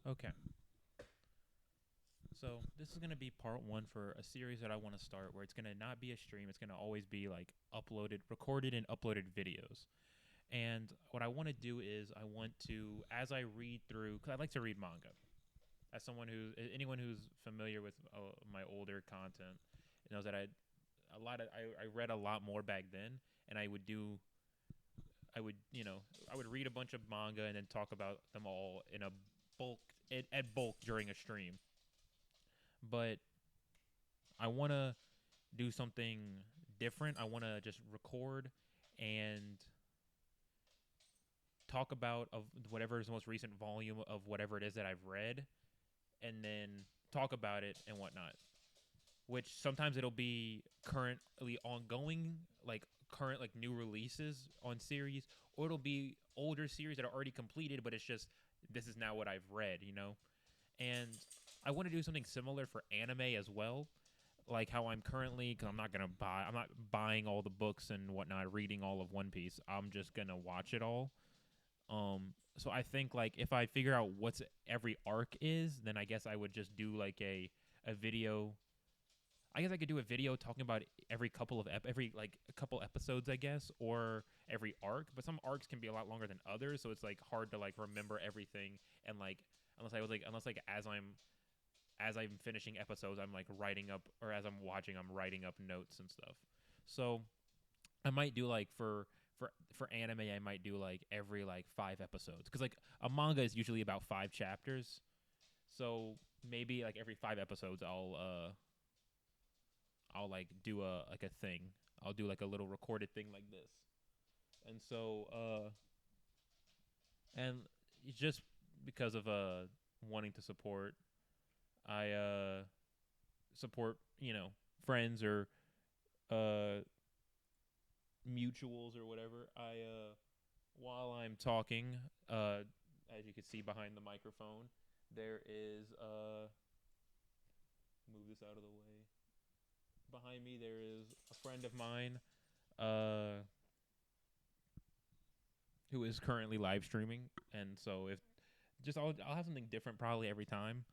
Okay. So this is gonna be part one for a series that I want to start, where it's gonna not be a stream. It's gonna always be like uploaded, recorded, and uploaded videos. And what I want to do is I want to, as I read through, because I like to read manga. As someone who, anyone who's familiar with my older content, knows that I read a lot more back then, and I would I would read a bunch of manga and then talk about them all in a bulk at bulk during a stream. But I want to do something different. I want to just record and talk about of whatever is the most recent volume of whatever it is that I've read, and then talk about it and whatnot. Which sometimes it'll be currently ongoing, like current like new releases on series, or it'll be older series that are already completed, but it's just this is now what I've read, And I want to do something similar for anime as well, like how I'm currently, because I'm not buying all the books and whatnot, reading all of One Piece. I'm just gonna watch it all. So I think like if I figure out what's every arc is, then I guess I would just do like a video. I guess I could do a video talking about every couple of every like a couple episodes, I guess, or every arc. But some arcs can be a lot longer than others, so it's like hard to like remember everything and like unless like as I'm finishing episodes, I'm like writing up, or as I'm watching, I'm writing up notes and stuff. So I might do like for anime, I might do like every like 5 episodes, because like a manga is usually about 5 chapters. So maybe like every 5 episodes, I'll like do a like a thing. I'll do like a little recorded thing like this. And so and just because of wanting to support, I support, friends or uh mutuals or whatever. I while I'm talking, as you can see behind the microphone, there is move this out of the way. Behind me there is a friend of mine uh who is currently live streaming, and so if just I'll have something different probably every time.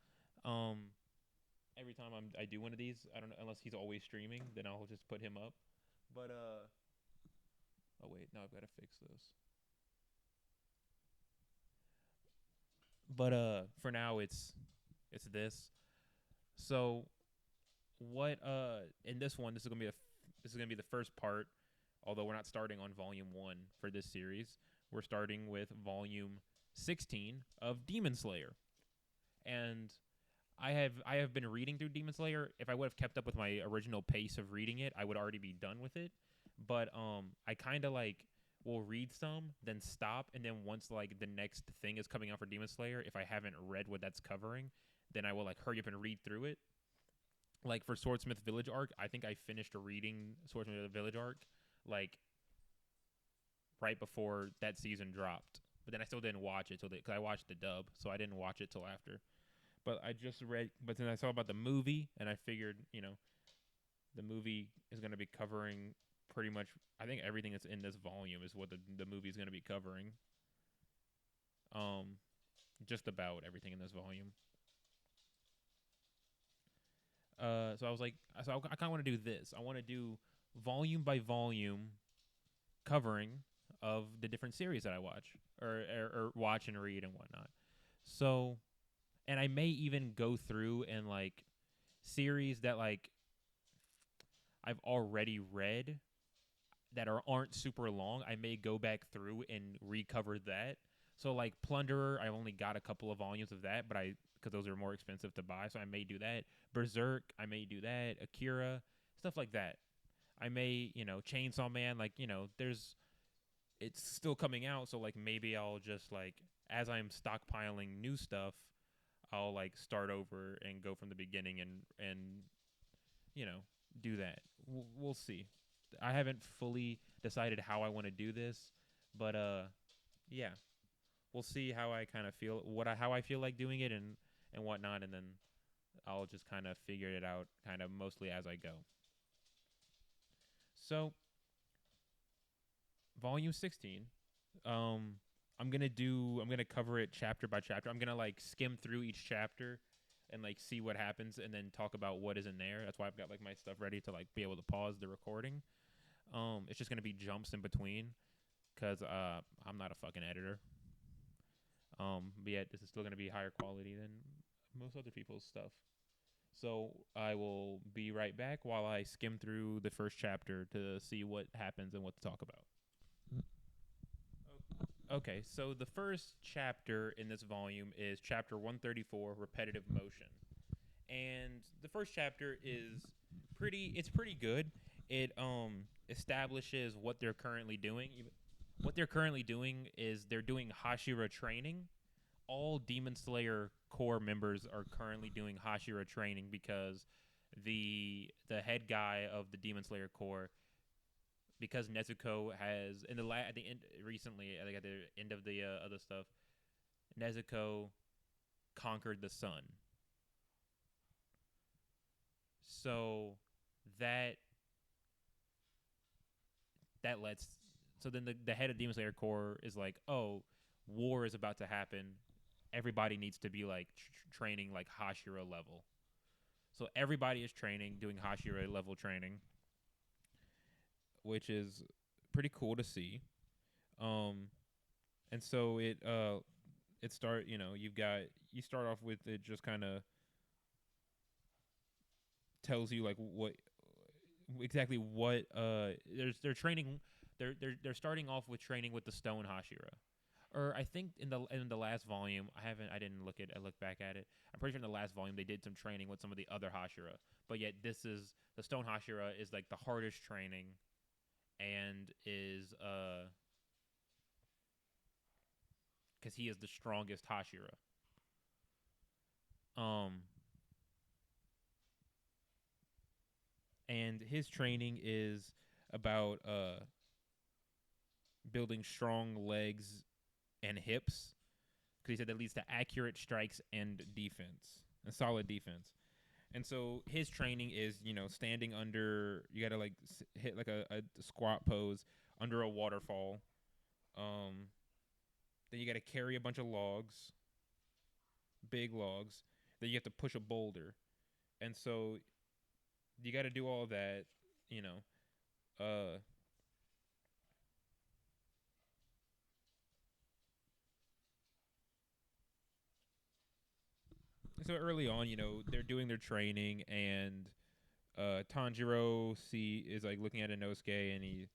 Um every time I do one of these, I don't know, unless he's always streaming, then I'll just put him up. But oh wait, now I've got to fix this. But for now it's this. So what in this one, this is gonna be the first part, although we're not starting on volume 1 for this series. We're starting with volume 16 of Demon Slayer. And I have been reading through Demon Slayer. If I would have kept up with my original pace of reading it, I would already be done with it. But I kind of like will read some, then stop, and then once like the next thing is coming out for Demon Slayer, if I haven't read what that's covering, then I will like hurry up and read through it. Like for Swordsmith Village arc, I think I finished reading Swordsmith Village arc like right before that season dropped. But then I still didn't watch it till because I watched the dub, so I didn't watch it till after. But I just read, but then I saw about the movie, and I figured, the movie is going to be covering pretty much. I think everything that's in this volume is what the movie is going to be covering. Um, just about everything in this volume. So I was like, so I kind of want to do this. I want to do volume by volume covering of the different series that I watch or watch and read and whatnot. So, and I may even go through and like series that like I've already read that aren't super long. I may go back through and recover that. So like Plunderer, I only got a couple of volumes of that, but I because those are more expensive to buy, so I may do that. Berserk, I may do that. Akira, stuff like that. I may, Chainsaw Man, like, there's it's still coming out, so like maybe I'll just like as I'm stockpiling new stuff, I'll like start over and go from the beginning and you know do that. We'll see. I haven't fully decided how I want to do this, but yeah, we'll see how I kind of feel how I feel like doing it and whatnot, and then I'll just kind of figure it out, kind of mostly as I go. So, volume 16. Um, I'm gonna cover it chapter by chapter. I'm gonna like skim through each chapter and like see what happens and then talk about what is in there. That's why I've got like my stuff ready to like be able to pause the recording. It's just gonna be jumps in between because I'm not a fucking editor. But yet this is still gonna be higher quality than most other people's stuff. So I will be right back while I skim through the first chapter to see what happens and what to talk about. Okay, so the first chapter in this volume is chapter 134, Repetitive Motion. And the first chapter is pretty good. It establishes what they're currently doing. What they're currently doing is they're doing Hashira training. All Demon Slayer core members are currently doing Hashira training because the head guy of the Demon Slayer core, because Nezuko has in the at the end recently, I think at the end of the other stuff, Nezuko conquered the sun. So that that lets so then the head of Demon Slayer core is like, oh, war is about to happen. Everybody needs to be like training like Hashira level. So everybody is training, doing Hashira level training, which is pretty cool to see. Um, and so it start you start off with it just kind of tells you like what exactly what they're training they're starting off with training with the stone Hashira. Or I think in the last volume, I didn't look at I looked back at it. I'm pretty sure in the last volume they did some training with some of the other Hashira. But yet this is the stone Hashira is like the hardest training and is cuz he is the strongest Hashira. Um and his training is about building strong legs and hips because he said that leads to accurate strikes and defense and solid defense. And so his training is, standing under. You gotta like hit like a squat pose under a waterfall. Um, then you gotta carry a bunch of logs, big logs. Then you have to push a boulder, and so you gotta do all that. You know, uh, so early on, they're doing their training, and Tanjiro is like looking at Inosuke, and he's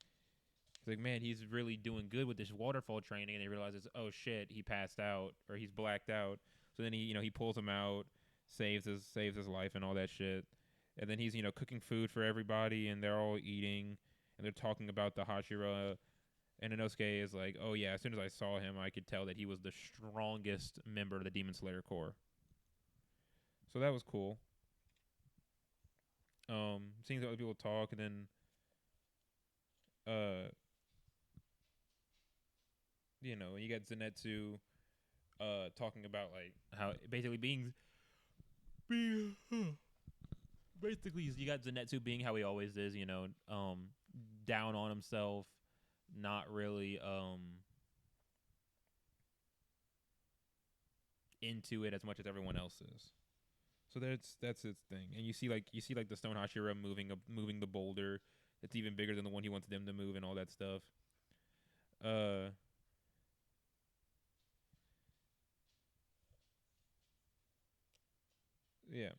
like, man, he's really doing good with this waterfall training, and he realizes, oh shit, he passed out or he's blacked out. So then he pulls him out, saves his life and all that shit, and then he's cooking food for everybody, and they're all eating, and they're talking about the Hashira. And Inosuke is like, oh yeah, as soon as I saw him, I could tell that he was the strongest member of the Demon Slayer Corps. So that was cool. Seeing other people talk, and then uh, you got Zenitsu talking about like how basically being basically you got Zenitsu being how he always is, down on himself, not really into it as much as everyone else is. So that's its thing. And you see like the Stone Hashira moving the boulder that's even bigger than the one he wants them to move and all that stuff. Uh yeah.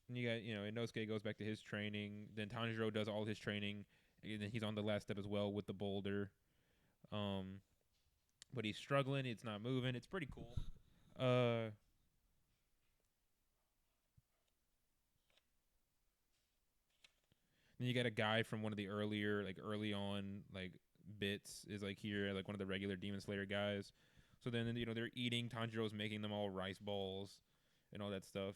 And you got, Inosuke goes back to his training, then Tanjiro does all his training, and then he's on the last step as well with the boulder. Um but he's struggling, it's not moving. It's pretty cool. Uh Then you got a guy from one of the earlier, like early on, like bits is like here, like one of the regular Demon Slayer guys. So then they're eating. Tanjiro's making them all rice balls and all that stuff.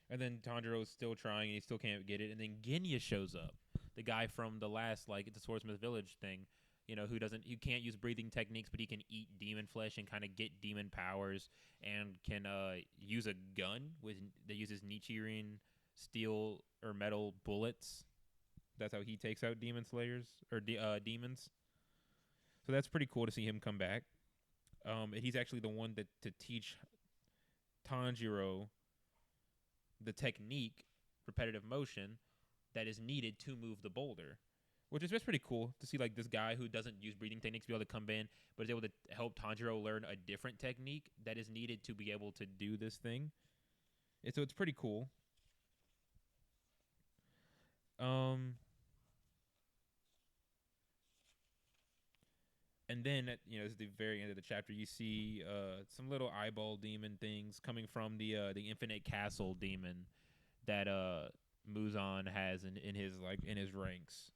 And then Tanjiro's still trying, and he still can't get it. And then Genya shows up, the guy from the last like the Swordsmith Village thing. Who can't use breathing techniques, but he can eat demon flesh and kind of get demon powers, and can use a gun that uses Nichiren steel or metal bullets. That's how he takes out demon slayers or demons. So that's pretty cool to see him come back. And he's actually the one that to teach Tanjiro the technique, repetitive motion, that is needed to move the boulder. Which is just pretty cool to see, like, this guy who doesn't use breathing techniques be able to come in, but is able to help Tanjiro learn a different technique that is needed to be able to do this thing. And so it's pretty cool. And then at the very end of the chapter, you see some little eyeball demon things coming from the infinite castle demon that Muzan has in his in his ranks.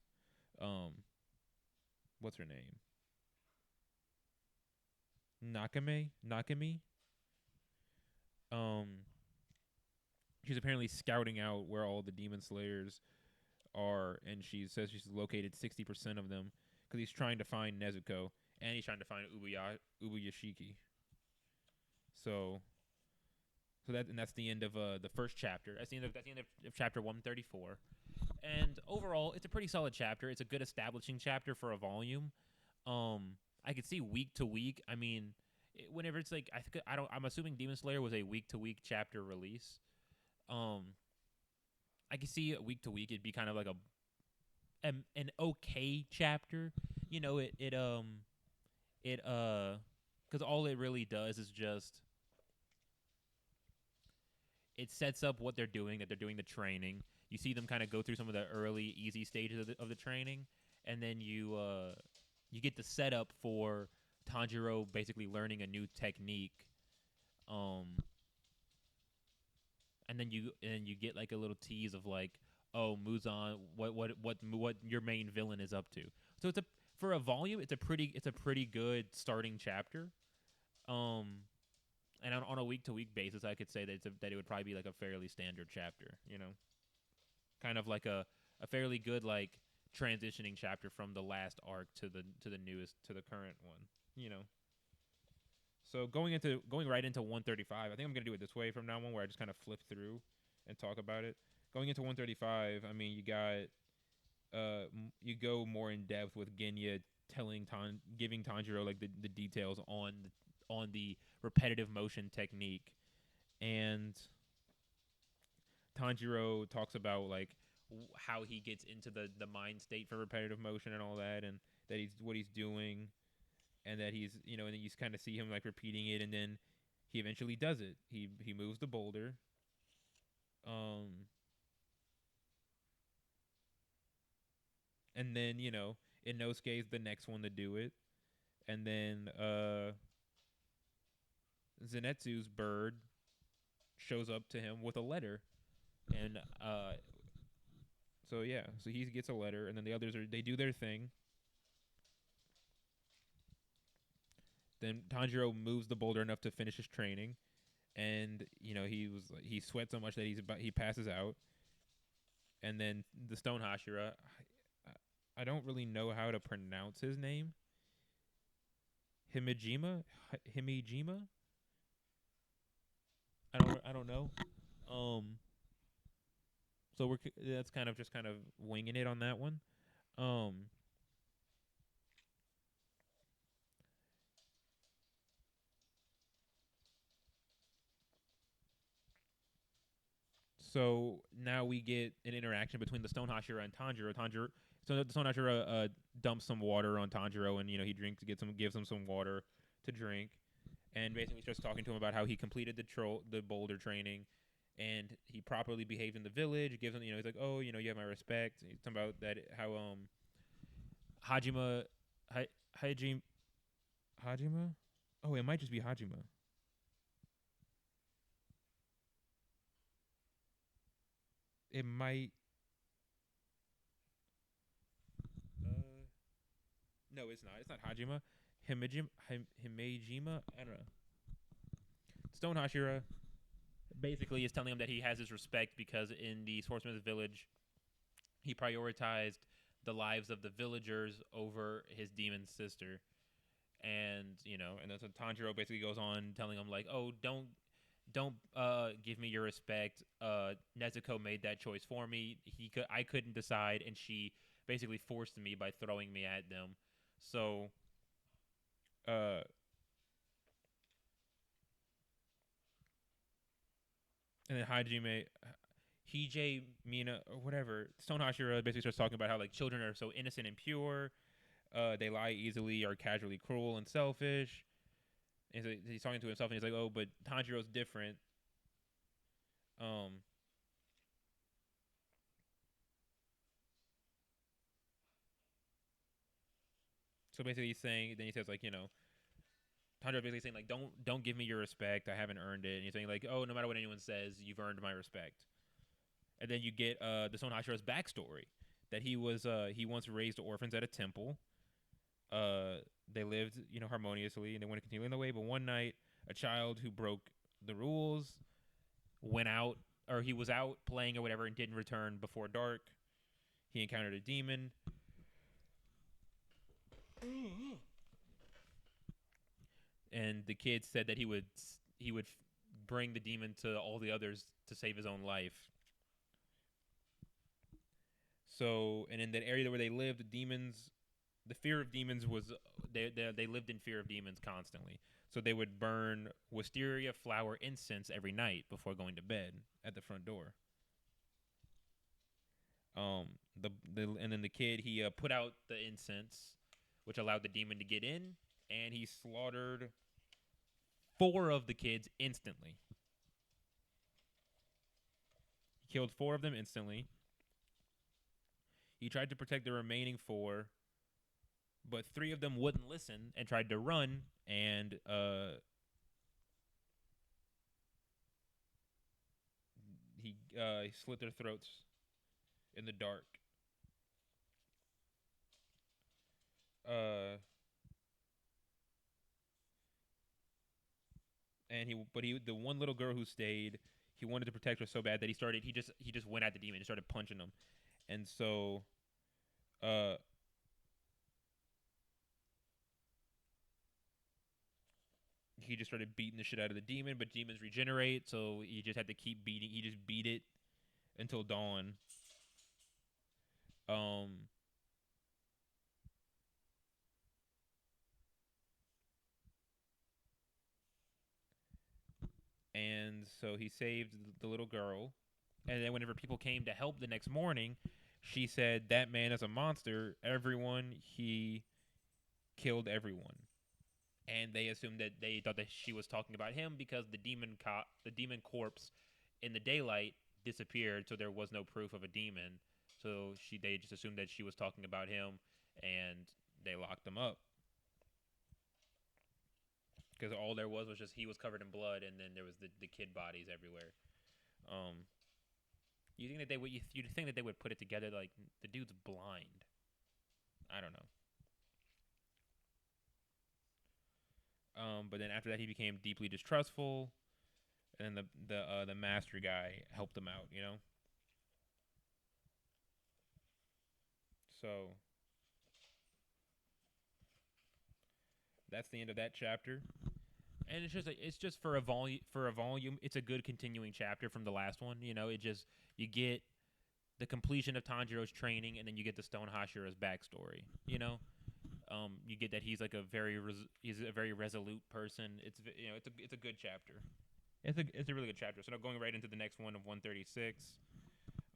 What's her name? Nakami. Um, she's apparently scouting out where all the demon slayers are, and she says she's located 60% of them because he's trying to find Nezuko and he's trying to find Ubuyashiki. So that's the end of the first chapter. That's the end of chapter 134. And overall, it's a pretty solid chapter. It's a good establishing chapter for a volume. I could see week to week. I mean, whenever it's like I'm assuming Demon Slayer was a week to week chapter release. I could see it week to week. It'd be kind of like an okay chapter. Because all it really does is just it sets up what they're doing. That they're doing the training. You see them kind of go through some of the early easy stages of the training, and then you get the setup for Tanjiro basically learning a new technique. And then you get like a little tease of like, oh, Muzan, what your main villain is up to. So for a volume, it's a pretty good starting chapter. And on a week to week basis, I could say that it would probably be like a fairly standard chapter. Kind of like a fairly good like transitioning chapter from the last arc to the current one. So going right into 135, I think I'm gonna do it this way from now on, where I just kind of flip through and talk about it. Going into 135, I mean, you go more in depth with Genya giving Tanjiro like the details on the repetitive motion technique, and Tanjiro talks about like how he gets into the mind state for repetitive motion and all that, and that what he's doing, and that he's and then you kind of see him like repeating it, and then he eventually does it. He moves the boulder. And then Inosuke is the next one to do it, and then Zenitsu's bird shows up to him with a letter, and so he gets a letter, and then the others they do their thing. Then Tanjiro moves the boulder enough to finish his training, and he sweats so much that he passes out. And then the Stone Hashira, I don't really know how to pronounce his name. Himijima. I don't know. So that's kind of winging it on that one. So now we get an interaction between the Stone Hashira and Tanjiro. So the Stone Hashira dumps some water on Tanjiro, and he gives him some water to drink, and basically starts talking to him about how he completed the boulder training, and he properly behaved in the village. Gives him, he's like, oh, you have my respect. He's talking about that how Hajima, Hajima. Oh, it might just be Hajima. It might. No, it's not. It's not Hajima. Himejima. I don't know. Stone Hashira basically is telling him that he has his respect because in the Swordsman's Village, he prioritized the lives of the villagers over his demon sister. And and then so Tanjiro basically goes on telling him like, oh, don't give me your respect. Nezuko made that choice for me. I couldn't decide, and she basically forced me by throwing me at them. So Uh, and then Hajime, Hije Mina or whatever. Stone Hashira basically starts talking about how like children are so innocent and pure. They lie easily, are casually cruel and selfish. And so he's talking to himself, and he's like, "Oh, but Tanjiro's different." Um, so basically, he's saying, then he says like, Tanjiro basically saying like, don't give me your respect. I haven't earned it. And he's saying like, oh, no matter what anyone says, you've earned my respect. And then you get the Stone Hashira's backstory that he once raised orphans at a temple. Uh, they lived harmoniously and they want to continue in the way. But one night, a child who broke the rules went out, or he was out playing or whatever and didn't return before dark. He encountered a demon, and the kid said that he would bring the demon to all the others to save his own life. So, and in that area where they lived, the fear of demons was they lived in fear of demons constantly. So they would burn wisteria flower incense every night before going to bed at the front door. And then the kid he put out the incense, which allowed the demon to get in, and he slaughtered four of the kids instantly. He killed four of them instantly. He tried to protect the remaining four, but three of them wouldn't listen and tried to run, and he slit their throats in the dark. Uh, the one little girl who stayed, he wanted to protect her so bad that he just went at the demon and started punching him, and so uh he just started beating the shit out of the demon, but demons regenerate, so he just had to keep beating. He just beat it until dawn. Um, and so he saved the little girl, and then whenever people came to help the next morning, she said that man is a monster. Everyone he killed everyone, and they thought that she was talking about him because the demon corpse in the daylight disappeared, so there was no proof of a demon. So they just assumed that she was talking about him, and they locked him up because all there was just he was covered in blood, and then there was the kid bodies everywhere. Um, you think that you'd think that they would put it together like the dude's blind. I don't know. But then after that, he became deeply distrustful, and then the master guy helped him out. So that's the end of that chapter. And it's just for a volume. It's a good continuing chapter from the last one. You get the completion of Tanjiro's training, and then you get the Stone Hashira's backstory. You get that he's a very resolute person. It's a good chapter. It's a really good chapter. So now going right into the next one of 136.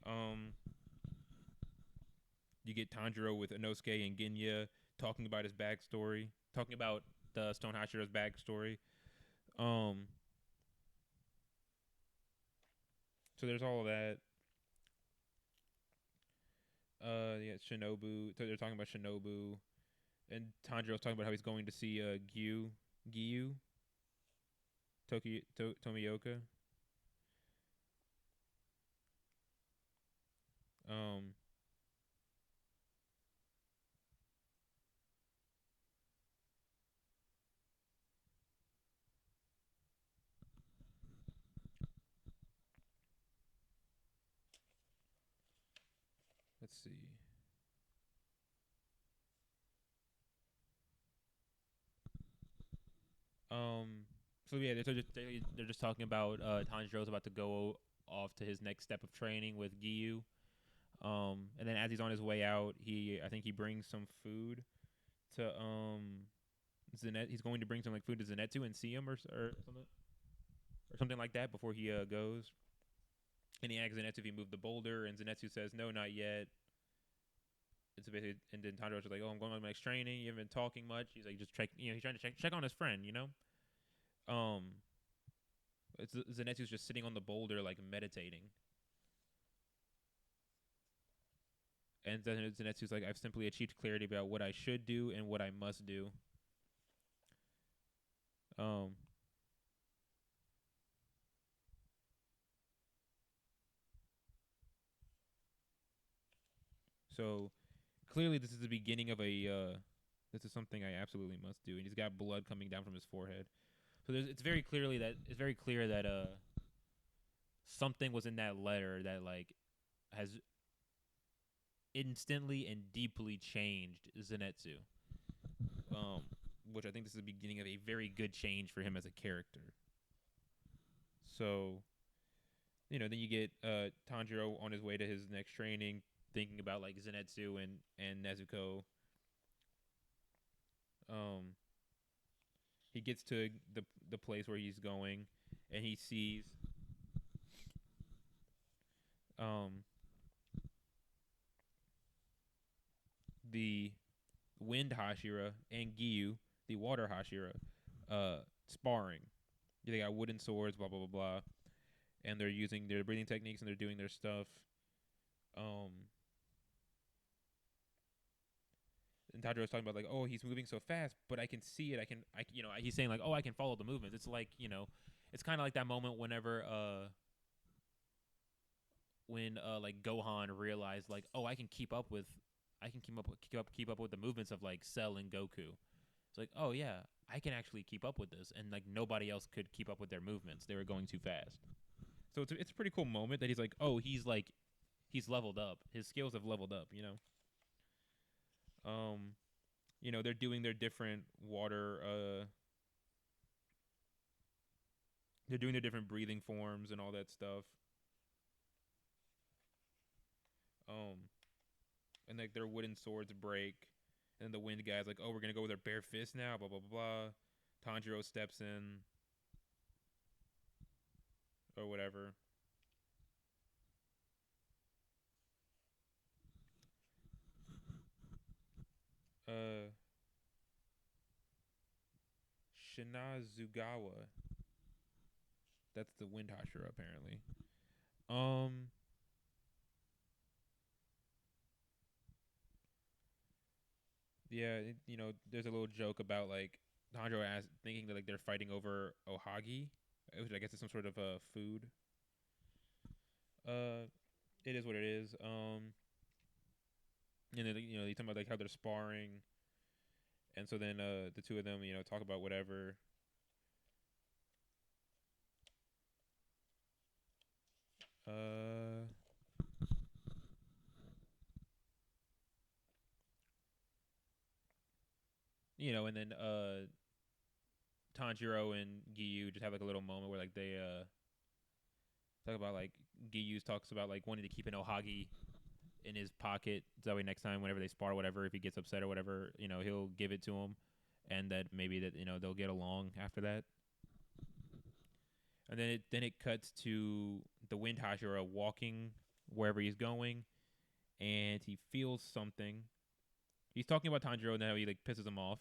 Um, you get Tanjiro with Inosuke and Genya talking about his backstory, talking about the Stone Hashira's backstory. Um, so there's all of that. Yeah, Shinobu. So they're talking about Shinobu, and Tanjiro's talking about how he's going to see Giyu, Tomioka. Um, let's see. So yeah, they're just talking about Tanjiro's about to go off to his next step of training with Giyu. And then as he's on his way out, I think he brings some food to He's going to bring some like food to Zenitsu and see him or something like that before he goes. And he asks Zenitsu if he moved the boulder, and Zenitsu says no, not yet. It's basically, and then Tanjiro's like, oh, I'm going on my next training. You haven't been talking much. He's like, just check. He's trying to check on his friend. Um, Zenitsu's just sitting on the boulder like meditating, and then Zenitsu's like, I've simply achieved clarity about what I should do and what I must do. Um, so clearly this is the beginning of a. This is something I absolutely must do, and he's got blood coming down from his forehead. So it's very clear that something was in that letter that like has instantly and deeply changed Zenitsu. Which I think this is the beginning of a very good change for him as a character. So, then you get Tanjiro on his way to his next training, thinking about like Zenitsu and Nezuko. He gets to the place where he's going, and he sees the wind Hashira and Giyu, the water Hashira, sparring. They got wooden swords, blah blah blah blah, and they're using their breathing techniques and they're doing their stuff. And Tanjiro's talking about like, oh, he's moving so fast, but I can see it. He's saying like, oh, I can follow the movements. It's like, it's kind of like that moment whenever when like Gohan realized like, oh, I can keep up with the movements of like Cell and Goku. It's like, oh yeah, I can actually keep up with this, and like nobody else could keep up with their movements. They were going too fast. So it's a pretty cool moment that he's like, oh, he's leveled up. His skills have leveled up. They're doing their different water. They're doing their different breathing forms and all that stuff. And like their wooden swords break, and the wind guy's like, "Oh, we're gonna go with our bare fist now." Blah blah blah. Tanjiro steps in, or whatever. Shinazugawa. That's the wind Hashira, apparently. Um. Yeah, there's a little joke about like Tanjiro thinking that like they're fighting over Ohagi, which I guess is some sort of food. Uh, it is what it is. And then they talk about like how they're sparring, and so then the two of them talk about whatever. Uh, and then Tanjiro and Giyu just have like a little moment where like they talk about like Giyu talks about like wanting to keep an Ohagi in his pocket so that way next time whenever they spar or whatever, if he gets upset or whatever, he'll give it to him, and that maybe that they'll get along after that. And then it cuts to the wind Hashira walking wherever he's going, and he feels something. He's talking about Tanjiro and how he like pisses him off,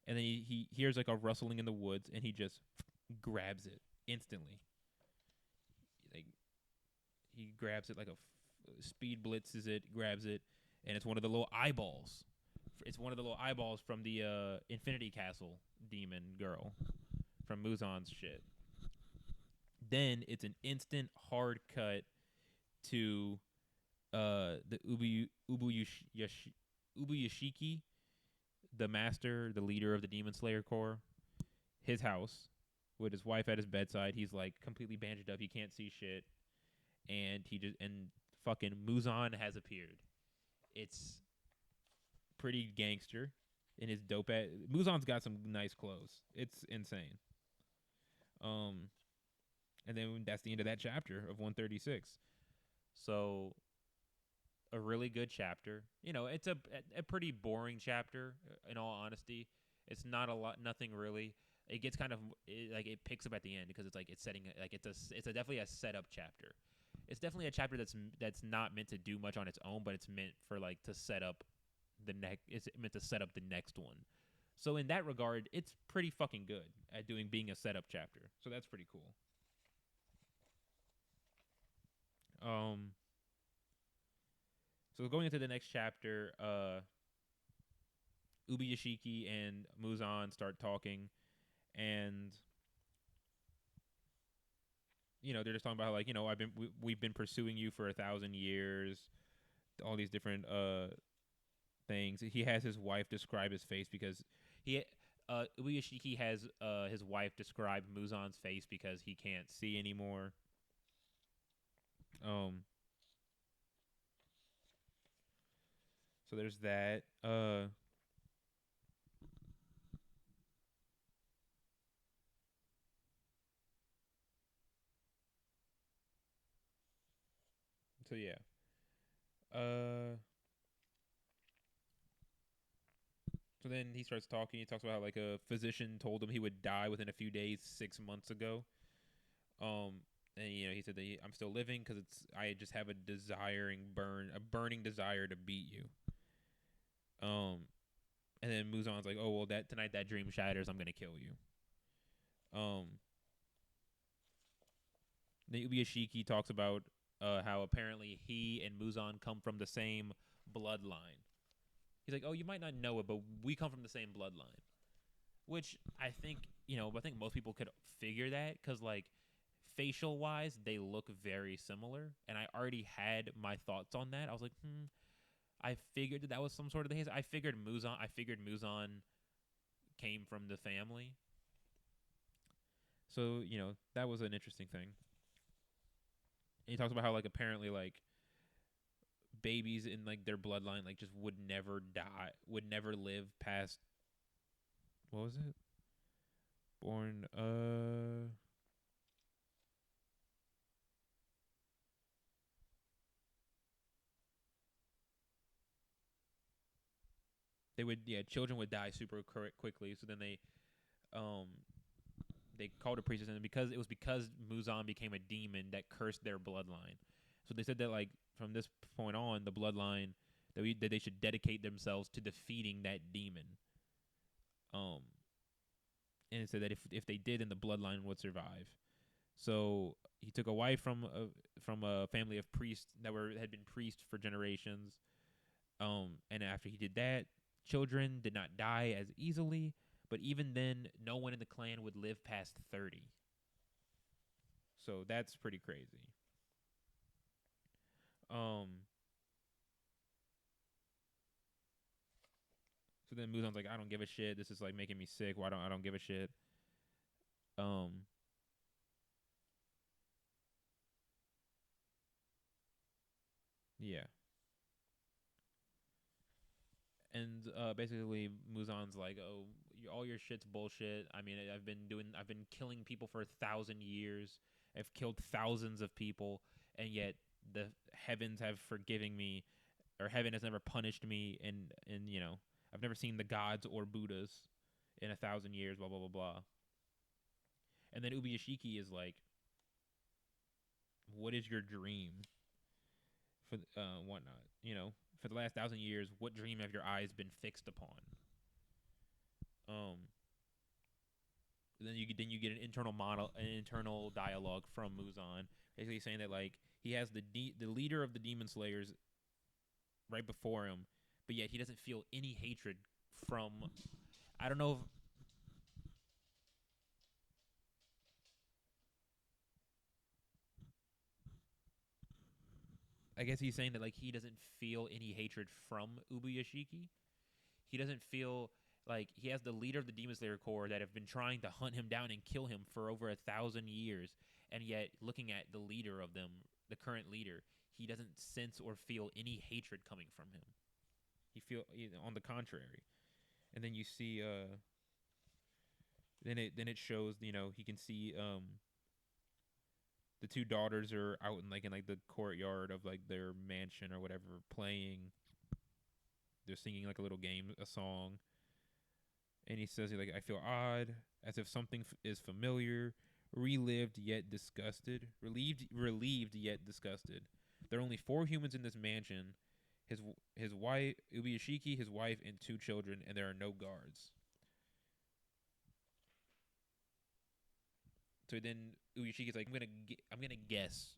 and then he hears like a rustling in the woods, and he just grabs it instantly. Like he grabs it like speed blitzes it, grabs it, and it's one of the little eyeballs. It's one of the little eyeballs from the Infinity Castle demon girl from Muzan's shit. Then it's an instant hard cut to the Ubuyashiki, the master, the leader of the Demon Slayer Corps, his house with his wife at his bedside. He's like completely bandaged up. He can't see shit, and fucking Muzan has appeared. It's pretty gangster in his dope ass. Muzan's got some nice clothes. It's insane. And then that's the end of that chapter of 136. So a really good chapter. It's a pretty boring chapter in all honesty. It's not a lot, nothing really. It gets kind of like it picks up at the end because it's like it's setting like it's a definitely a setup chapter. It's definitely a chapter that's not meant to do much on its own, but it's meant for like to set up the next. It's meant to set up the next one. So in that regard, it's pretty fucking good at doing being a setup chapter. So that's pretty cool. Um, so going into the next chapter, Ubiyashiki and Muzan start talking, and they're just talking about how, like, we've been pursuing you for 1,000 years, all these different things. He has his wife describe his face because he Ubiyashiki has his wife describe Muzan's face because he can't see anymore. Um, so there's that. So yeah. Uh, so then he starts talking. He talks about how, like, a physician told him he would die within a few days 6 months ago. Um, and he said that I'm still living because I just have a burning desire to beat you. Um, and then Muzan's like, oh well, that tonight that dream shatters. I'm gonna kill you. Um, then Ubiyashiki talks about how apparently he and Muzan come from the same bloodline. He's like, oh, you might not know it, but we come from the same bloodline. Which I think most people could figure that because, like, facial wise, they look very similar. And I already had my thoughts on that. I was like, I figured that was some sort of the case. I figured Muzan came from the family. So, that was an interesting thing. And he talks about how, like, apparently, like, babies in, like, their bloodline, like, just would never die, would never live past, what was it? Born, children would die super quickly. So then um, they called a priestess, and because Muzan became a demon that cursed their bloodline. So they said that, like, from this point on, the bloodline that they should dedicate themselves to defeating that demon. Um, and it said that if they did, then the bloodline would survive. So he took a wife from a family of priests that had been priests for generations. And after he did that, children did not die as easily. But even then, no one in the clan would live past 30. So that's pretty crazy. Um, so then Muzan's like, I don't give a shit. This is, like, making me sick. Why don't I don't give a shit? Um, yeah. And basically Muzan's like, oh, all your shit's bullshit. I mean, I've been killing people for 1,000 years. I've killed thousands of people, and yet the heavens have forgiven me, or heaven has never punished me, and I've never seen the gods or Buddhas in 1,000 years. Blah blah blah blah. And then Ubiyashiki is like, what is your dream for whatnot? For the last 1,000 years, what dream have your eyes been fixed upon? Um, then you get an internal dialogue from Muzan, basically saying that, like, he has the leader of the demon slayers right before him, but yet he doesn't feel any hatred from. I don't know. I guess he's saying that, like, he doesn't feel any hatred from Ubuyashiki. He doesn't feel like he has the leader of the Demon Slayer Corps that have been trying to hunt him down and kill him for over 1,000 years, and yet looking at the leader of them, the current leader, he doesn't sense or feel any hatred coming from him. On the contrary. And then you see then it shows, he can see the two daughters are out in the courtyard of, like, their mansion or whatever, playing. They're singing, like, a little game, a song, And he says, like, I feel odd, as if something is familiar, relived yet disgusted, relieved yet disgusted. There are only 4 humans in this mansion. His wife, Ubuyashiki, his wife, and 2 children, and there are no guards. So then Uyashiki's like, I'm gonna guess.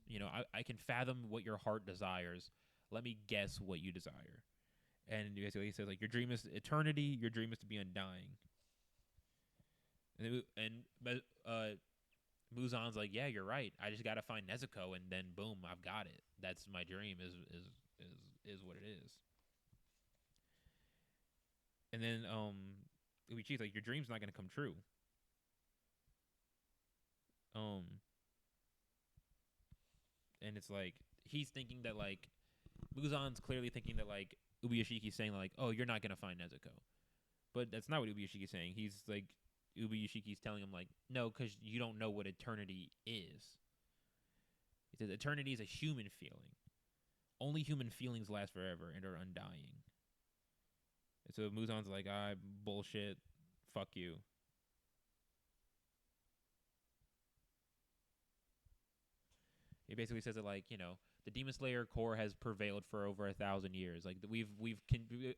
I can fathom what your heart desires. Let me guess what you desire. And basically he says, like, your dream is eternity. Your dream is to be undying. And Muzan's like, yeah, you're right. I just gotta find Nezuko, and then boom, I've got it. That's my dream. Is what it is. And then Uichi's like, your dream's not gonna come true. Um, and it's like he's thinking that, like, Muzan's clearly thinking that, like, Ubuyashiki's saying, like, oh, you're not gonna find Nezuko, but that's not what Ubuyashiki's saying. He's like, Ubuyashiki's telling him, like, no, because you don't know what eternity is. He says eternity is a human feeling. Only human feelings last forever and are undying. And so Muzan's like, bullshit, fuck you. He basically says that, like, the Demon Slayer core has prevailed for over 1,000 years. Like,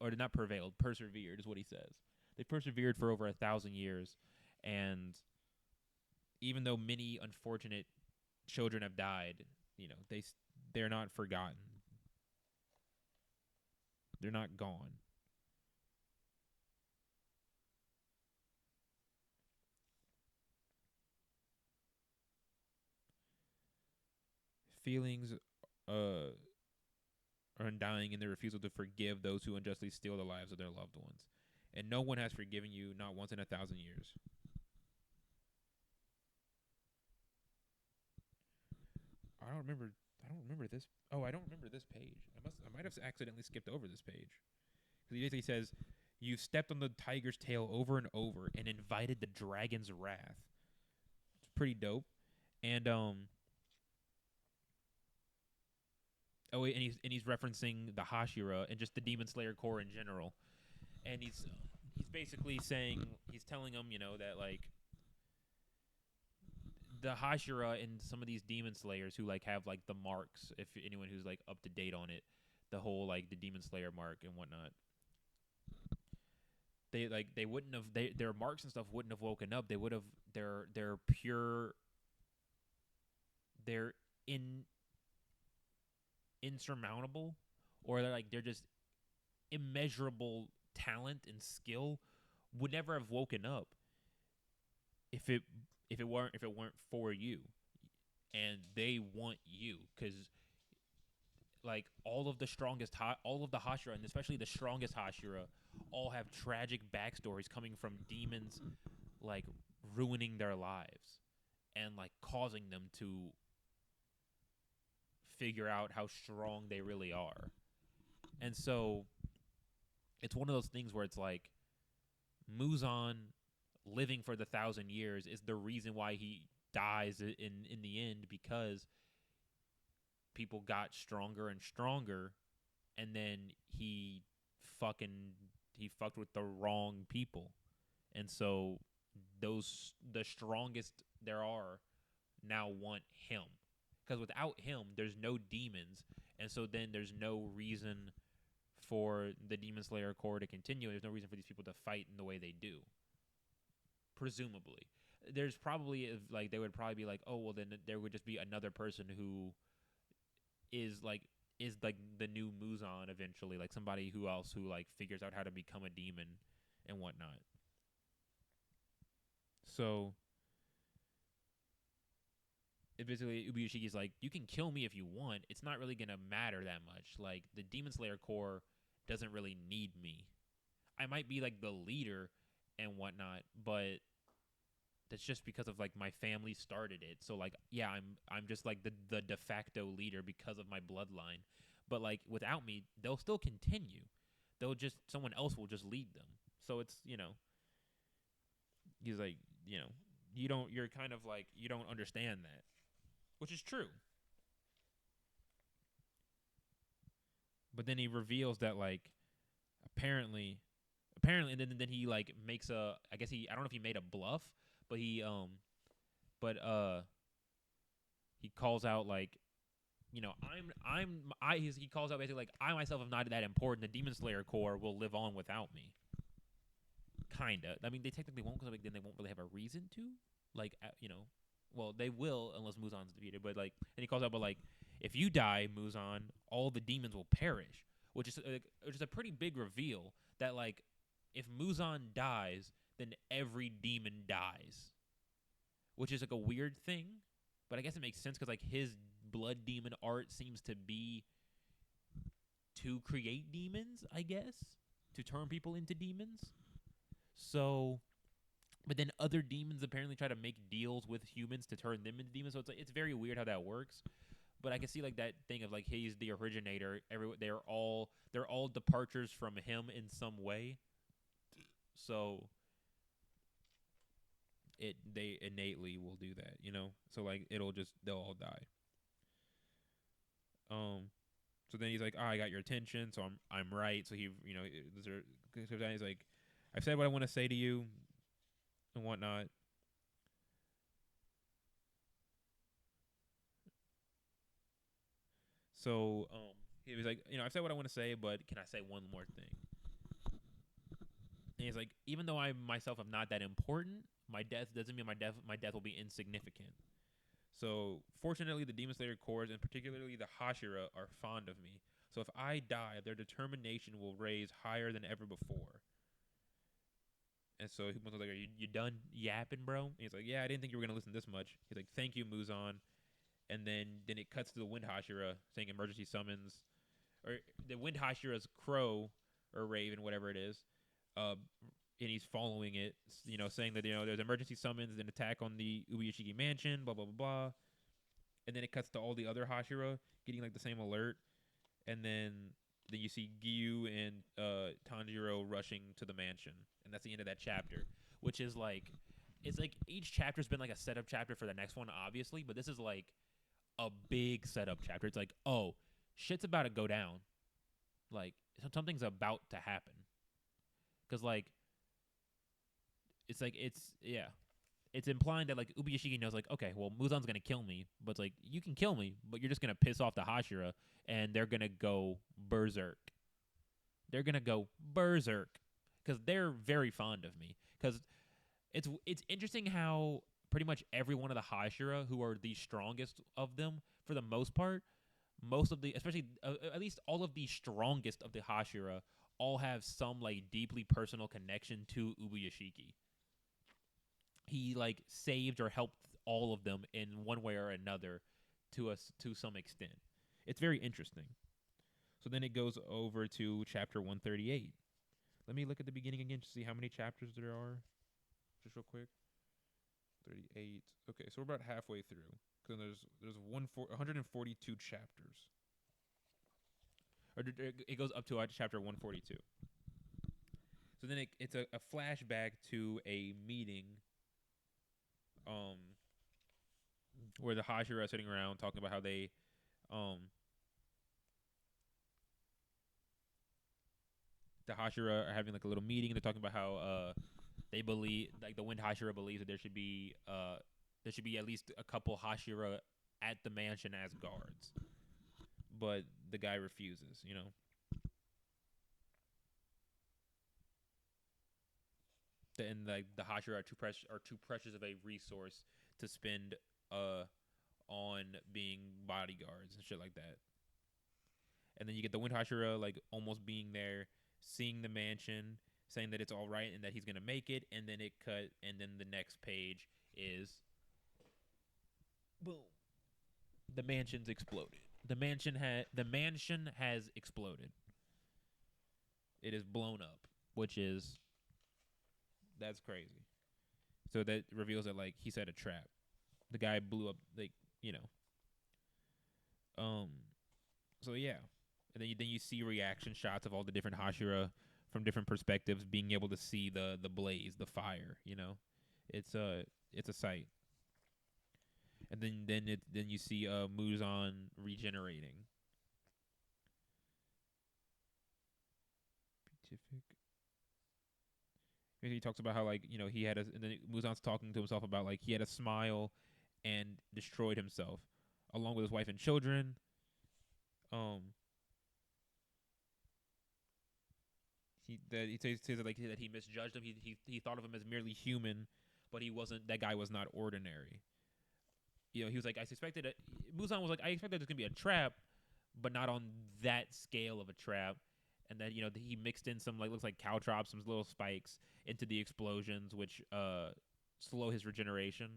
or not prevailed, persevered is what he says. They persevered for over 1,000 years, and even though many unfortunate children have died, they're not forgotten. They're not gone. Feelings are undying in their refusal to forgive those who unjustly steal the lives of their loved ones. And no one has forgiven you, not once in 1,000 years. I don't remember this. Oh, I don't remember this page. I might have accidentally skipped over this page. Because he basically says, you stepped on the tiger's tail over and over and invited the dragon's wrath. It's pretty dope. And he's referencing the Hashira and just the Demon Slayer core in general. And he's basically saying, he's telling him, that, like, the Hashira and some of these Demon Slayers who, like, have, like, the marks, if anyone who's, like, up to date on it, the whole, like, the Demon Slayer mark and whatnot. They wouldn't have, their marks and stuff wouldn't have woken up. They would have, they're pure, they're insurmountable, or they're just immeasurable talent and skill would never have woken up if it weren't for you. And they want you because, like, all of the Hashira, and especially the strongest Hashira, all have tragic backstories coming from demons, like, ruining their lives and, like, causing them to figure out how strong they really are. And so it's one of those things where it's like Muzan living for the 1,000 years is the reason why he dies in the end, because people got stronger and stronger, and then he fucked with the wrong people. And so the strongest there are now want him, because without him there's no demons, and so then there's no reason for the Demon Slayer core to continue. There's no reason for these people to fight in the way they do. Presumably, there's probably, like, they would probably be like, oh, well, then there would just be another person who is like the new Muzan eventually, like somebody who like figures out how to become a demon and whatnot. So basically Ubuyashiki's like, you can kill me if you want. It's not really gonna matter that much. Like, the Demon Slayer core doesn't really need me. I might be like the leader and whatnot, but that's just because of, like, my family started it. So, like, yeah, I'm just like the de facto leader because of my bloodline. But, like, without me, they'll still continue. Someone else will just lead them. So it's, he's like, you're kind of like, you don't understand that, which is true. But then he reveals that, like, apparently apparently, and then he like makes a. I guess he. I don't know if he made a bluff, but but he calls out like, he calls out basically like, I myself am not that important. The Demon Slayer Corps will live on without me. Kinda. I mean, they technically won't, because like then they won't really have a reason to. Like, well, they will unless Muzan's defeated. But like, and he calls out, but like, if you die, Muzan, all the demons will perish, which is a pretty big reveal. That like, if Muzan dies, then every demon dies, which is like a weird thing. But I guess it makes sense because like his blood demon art seems to be to create demons, I guess, to turn people into demons. So, but then other demons apparently try to make deals with humans to turn them into demons. So it's very weird how that works. But I can see like that thing of like he's the originator. They're all departures from him in some way. So they innately will do that, So like they'll all die. So then he's like, I got your attention, so I'm right. So he's like, I've said what I want to say to you and whatnot. So he was like, I've said what I want to say, but can I say one more thing? And he's like, even though I myself am not that important, my death doesn't mean my death will be insignificant. So fortunately, the Demon Slayer Corps, and particularly the Hashira, are fond of me. So if I die, their determination will raise higher than ever before. And so he was like, you done yapping, bro? And he's like, yeah, I didn't think you were going to listen this much. He's like, thank you, Muzan. And then it cuts to the Wind Hashira saying emergency summons. Or the Wind Hashira's crow or raven, whatever it is. And he's following it, saying that, there's emergency summons, an attack on the Ubuyashiki mansion, blah, blah, blah, blah. And then it cuts to all the other Hashira getting, like, the same alert. And then you see Giyu and Tanjiro rushing to the mansion. And that's the end of that chapter, which is, like, it's like each chapter's been, like, a setup chapter for the next one, obviously. But this is, like, a big setup chapter. It's like, oh, shit's about to go down. Like, something's about to happen. Because, like, it's implying that, like, Ubuyashiki knows, like, okay, well, Muzan's going to kill me. But it's like, you can kill me, but you're just going to piss off the Hashira, and they're going to go berserk. They're going to go berserk. Because they're very fond of me. Because it's interesting how pretty much every one of the Hashira, who are the strongest of them, for the most part, especially, at least all of the strongest of the Hashira, all have some, like, deeply personal connection to Ubuyashiki. He, like, saved or helped all of them in one way or another to some extent. It's very interesting. So then it goes over to chapter 138. Let me look at the beginning again to see how many chapters there are. Just real quick. 38. Okay, so we're about halfway through. Because there's 142 chapters. Or it goes up to chapter 142. So then it's a flashback to a meeting where the Hashira are sitting around talking about how they the Hashira are having like a little meeting, and they're talking about how they believe, like, the Wind Hashira believes that there should be at least a couple Hashira at the mansion as guards. But the guy refuses, And like the Hashira are too precious of a resource to spend on being bodyguards and shit like that. And then you get the Wind Hashira like almost being there, seeing the mansion, saying that it's all right and that he's gonna make it, and then it cut, and then the next page is boom. The mansion's exploded. The mansion has exploded. It is blown up, that's crazy. So that reveals that, like, he set a trap. The guy blew up, like, So yeah, and then you see reaction shots of all the different Hashira from different perspectives, being able to see the blaze, the fire. It's a sight. And then you see Muzan regenerating. Beatific. He talks about how like he had a, and then Muzan's talking to himself about like he had a smile and destroyed himself along with his wife and children. Um, he says that, like that he misjudged him. He thought of him as merely human, but he wasn't. That guy was not ordinary. He was like, I suspected it. Muzan was like, I expected there's gonna be a trap, but not on that scale of a trap. And then he mixed in some like looks like caltrops, some little spikes into the explosions, which slow his regeneration.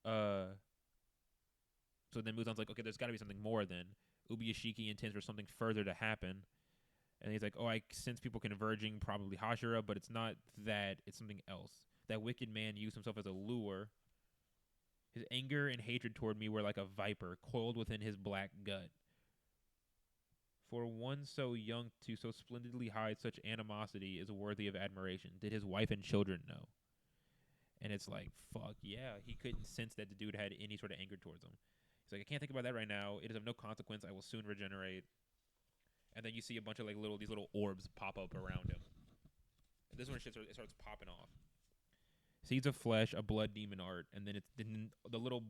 Uh, so then Muzan's like, okay, there's got to be something more. Then Ubuyashiki intends for something further to happen, and he's like, oh, I sense people converging, probably Hashira, but it's not that. It's something else. That wicked man used himself as a lure. His anger and hatred toward me were like a viper coiled within his black gut. For one so young to so splendidly hide such animosity is worthy of admiration. Did his wife and children know? And it's like, fuck, yeah. He couldn't sense that the dude had any sort of anger towards him. He's like, I can't think about that right now. It is of no consequence. I will soon regenerate. And then you see a bunch of like these little orbs pop up around him. And this is when it starts popping off. Seeds of flesh, a blood demon art, and then the little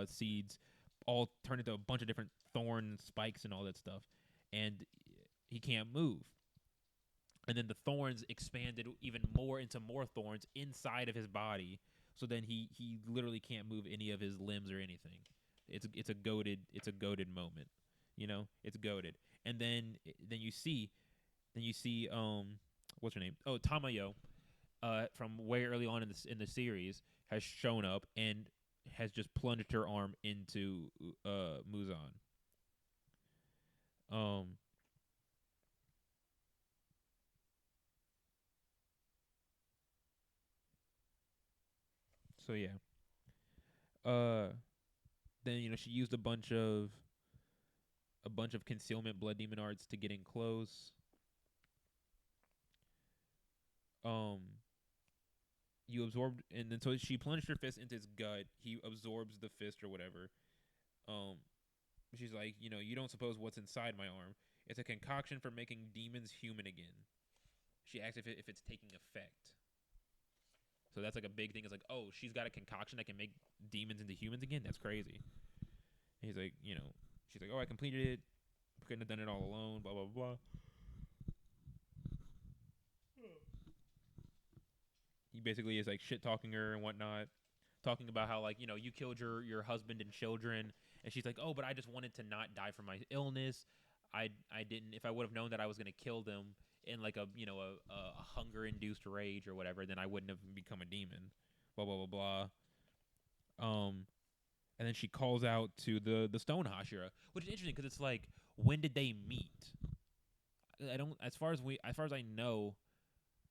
seeds all turn into a bunch of different thorn spikes and all that stuff, and he can't move. And then the thorns expanded even more into more thorns inside of his body, so then he literally can't move any of his limbs or anything. It's a goated moment, it's goated. And then you see what's her name? Oh, Tamayo. From way early on in the series, has shown up and has just plunged her arm into Muzan. So yeah. Then she used a bunch of concealment blood demon arts to get in close. You absorbed, and then so she plunged her fist into his gut. He absorbs the fist or whatever. She's like, you don't suppose what's inside my arm. It's a concoction for making demons human again. She asks if it's taking effect. So that's like a big thing. It's like, oh, she's got a concoction that can make demons into humans again. That's crazy. And he's like, she's like, oh, I completed it. Couldn't have done it all alone. Blah blah blah. He basically is like shit talking her and whatnot, talking about how like you killed your husband and children, and she's like, oh, but I just wanted to not die from my illness. I didn't. If I would have known that I was gonna kill them in like a hunger induced rage or whatever, then I wouldn't have become a demon. Blah blah blah blah. And then she calls out to the Stone Hashira, which is interesting because it's like, when did they meet? I don't. As far as I know,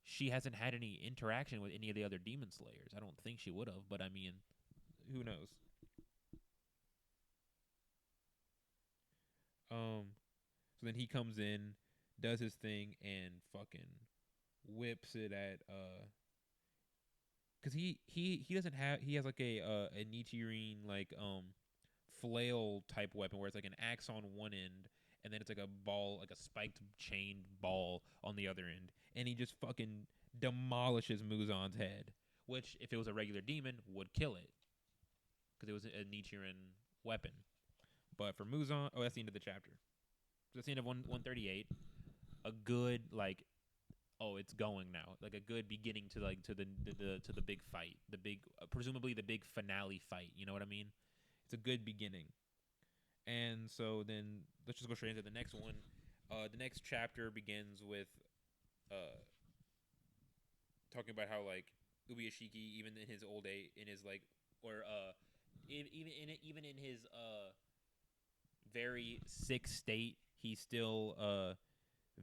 she hasn't had any interaction with any of the other demon slayers. I don't think she would have, but I mean, who knows? So then he comes in, does his thing, and fucking whips it at because he doesn't have he has like a Nichirin like flail type weapon where it's like an axe on one end and then it's like a ball, like a spiked chained ball on the other end, and he just fucking demolishes Muzan's head, which if it was a regular demon would kill it because it was a Nichiren weapon. But for Muzan, oh, that's the end of the chapter. So that's the end of 138. A good like, oh, it's going now. Like a good beginning to like to the big fight, the big presumably the big finale fight. You know what I mean? It's a good beginning. And so then let's just go straight into the next one. The next chapter begins with talking about how like Ubuyashiki, even in his old age, in his like, or even in his very sick state, he still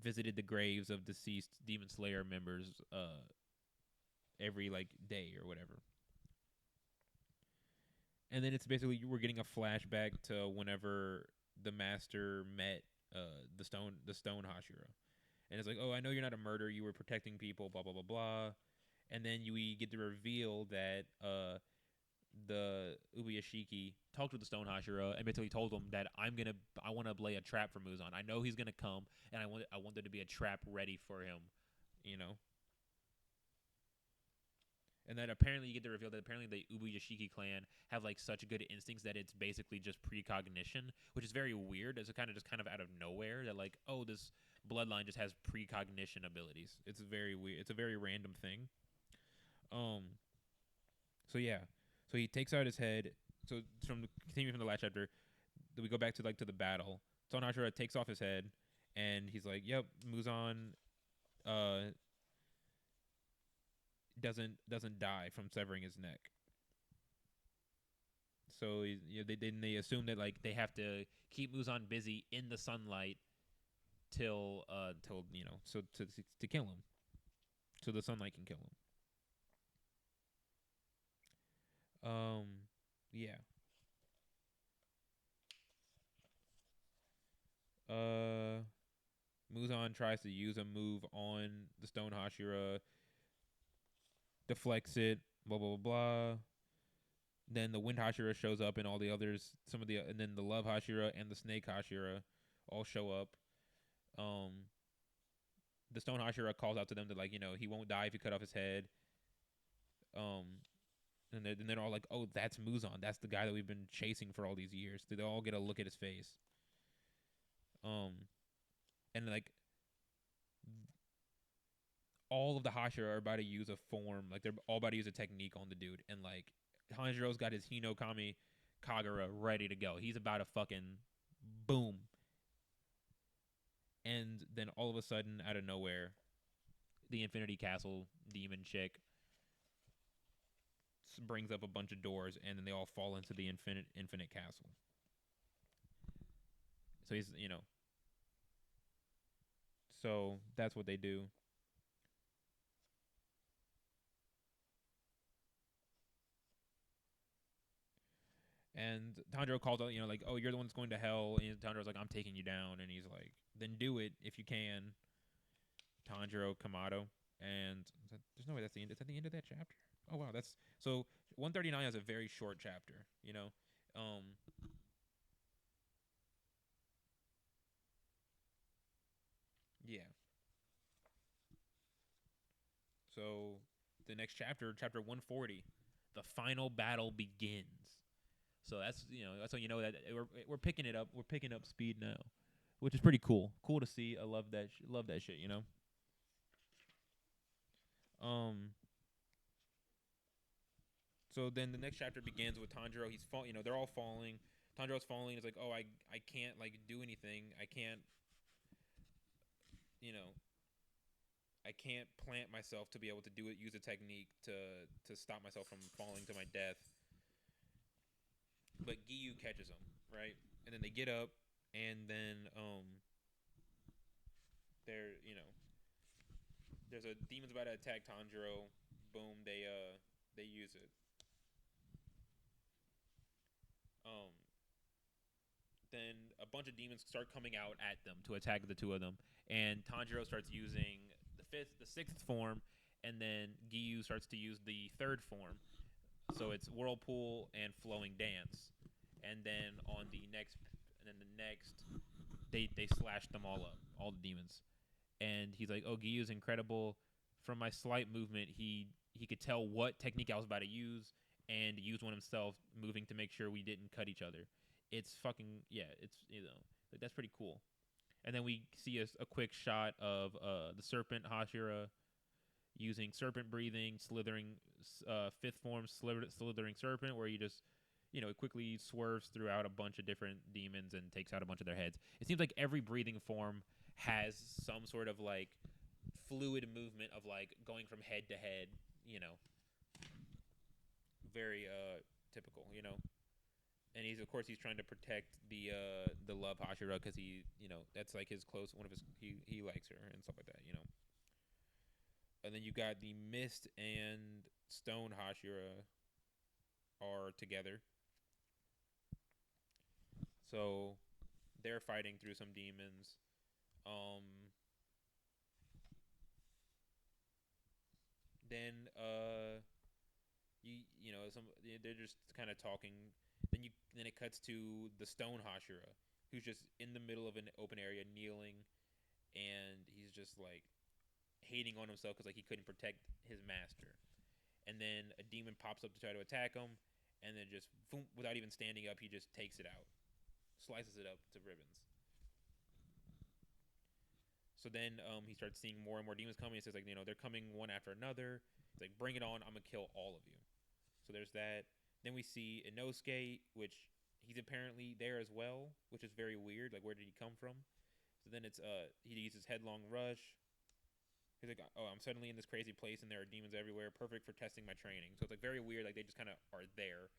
visited the graves of deceased Demon Slayer members every like day or whatever. And then it's basically we're getting a flashback to whenever the master met the stone Hashira. And it's like, oh, I know you're not a murderer, you were protecting people, blah blah blah blah. And then we get the reveal that the Ubuyashiki talked with the Stone Hashira and basically told him that I want to lay a trap for Muzan. I know he's gonna come, and I want there to be a trap ready for him, you know. And then apparently you get to reveal that apparently the Ubuyashiki clan have like such good instincts that it's basically just precognition, which is very weird. It's kind of out of nowhere that like, oh, this bloodline just has precognition abilities. It's very weird. It's a very random thing. Um. So yeah. So he takes out his head. So from continuing from the last chapter, we go back to like to the battle. Tonashira takes off his head, and he's like, "Yep, Muzan uh doesn't die from severing his neck." So they assume that like they have to keep Muzan busy in the sunlight till so to kill him, so the sunlight can kill him. Yeah. Uh, Muzan tries to use a move on the Stone Hashira, deflects it, blah blah blah blah. Then the Wind Hashira shows up, and all the others, and then the Love Hashira and the Snake Hashira all show up. Um, the Stone Hashira calls out to them that like he won't die if you cut off his head. Um, and they're all like, "Oh, that's Muzan. That's the guy that we've been chasing for all these years." They all get a look at his face. And like all of the Hashira are about to use a form, like they're all about to use a technique on the dude, and like Hanjiro's got his Hinokami Kagura ready to go. He's about to fucking boom. And then all of a sudden, out of nowhere, the Infinity Castle demon chick brings up a bunch of doors, and then they all fall into the infinite castle. So so that's what they do. And Tanjiro calls out, like, "Oh, you're the one that's going to hell." And Tanjiro's like, "I'm taking you down." And he's like, "Then do it if you can." Tanjiro Kamado. And there's no way that's the end. Is that the end of that chapter? Oh wow, that's so 139 is a very short chapter. Um, yeah. So the next chapter, chapter 140, the final battle begins. So that's when you know that we're picking it up. We're picking up speed now, which is pretty cool. Cool to see. I love that. Love that shit. Um. So then the next chapter begins with Tanjiro. He's fall. They're all falling. Tanjiro's falling. It's like, oh, I can't like do anything. I can't. You know. I can't plant myself to be able to do it. Use a technique to stop myself from falling to my death. But Giyu catches him, right? And then they get up, and then they're there's a demon's about to attack Tanjiro. Boom, they use it. Um, then a bunch of demons start coming out at them to attack the two of them, and Tanjiro starts using the sixth form, and then Giyu starts to use the third form. So it's whirlpool and flowing dance, and then the next, they slash them all up, all the demons, and he's like, "Oh, Giyu's incredible. From my slight movement, he could tell what technique I was about to use, and use one himself, moving to make sure we didn't cut each other. It's fucking yeah. It's like that's pretty cool." And then we see a quick shot of the serpent Hashira using serpent breathing, slithering fifth form slithering serpent, where he just it quickly swerves throughout a bunch of different demons and takes out a bunch of their heads. It seems like every breathing form has some sort of like fluid movement of like going from head to head. You know, very typical. And he's trying to protect the love Hashira because that's like his close one of his he likes her and stuff like that. And then you got the Mist and Stone Hashira are together, so they're fighting through some demons. Um, then you know some they're just kind of talking. Then it cuts to the Stone Hashira, who's just in the middle of an open area kneeling, and he's just like hating on himself because like he couldn't protect his master. And then a demon pops up to try to attack him, and then just boom, without even standing up, he just takes it out, slices it up to ribbons. So then he starts seeing more and more demons coming. He says like, they're coming one after another. He's like, bring it on, I'm gonna kill all of you. So there's that. Then we see Inosuke, which he's apparently there as well, which is very weird. Like, where did he come from? So then it's he uses headlong rush. He's like, oh, I'm suddenly in this crazy place and there are demons everywhere, perfect for testing my training. So it's like very weird. Like they just kind of are there.